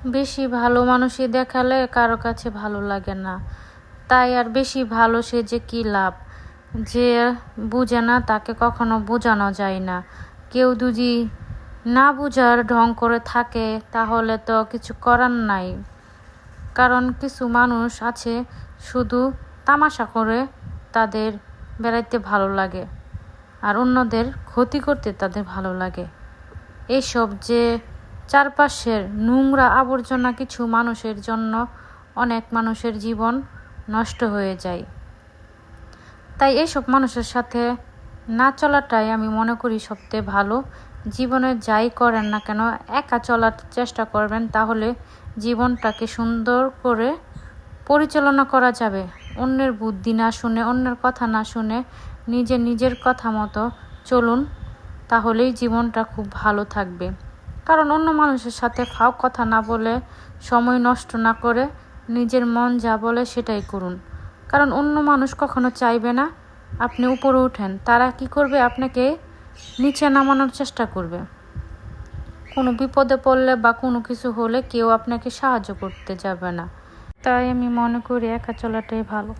বেশি ভালো মানুষই দেখালে কারো কাছে ভালো লাগে না। তাই আর বেশি ভালো সে যে কি লাভ, যে বুঝে না তাকে কখনো বোঝানো যায় না। কেউ যদি না বুঝার ঢং করে থাকে তাহলে তো কিছু করার নাই। কারণ কিছু মানুষ আছে শুধু তামাশা করে তাদের বেড়াইতে ভালো লাগে, আর অন্যদের ক্ষতি করতে তাদের ভালো লাগে। এইসব যে চারপাশের নোংরা আবর্জনা কিছু মানুষের জন্য অনেক মানুষের জীবন নষ্ট হয়ে যায়। তাই এইসব মানুষের সাথে না চলাটাই আমি মনে করি সবচেয়ে ভালো। জীবনে যাই করেন না কেন একা চলার চেষ্টা করবেন, তাহলে জীবনটাকে সুন্দর করে পরিচালনা করা যাবে। অন্যের বুদ্ধি না শুনে, অন্যের কথা না শুনে নিজের কথা মতো চলুন, তাহলেই জীবনটা খুব ভালো থাকবে। কারণ অন্য মানুষের সাথে ফাও কথা না বলে, সময় নষ্ট না করে নিজের মন যা বলে সেটাই করুন। কারণ অন্য মানুষ কখনো চাইবে না আপনি উপরে ওঠেন, তারা কি করবে, আপনাকে নিচে নামানোর চেষ্টা করবে। কোনো বিপদে পড়লে বা কোনো কিছু হলে কেউ আপনাকে সাহায্য করতে যাবে না। তাই আমি মনে করি একা চলাটাই ভালো।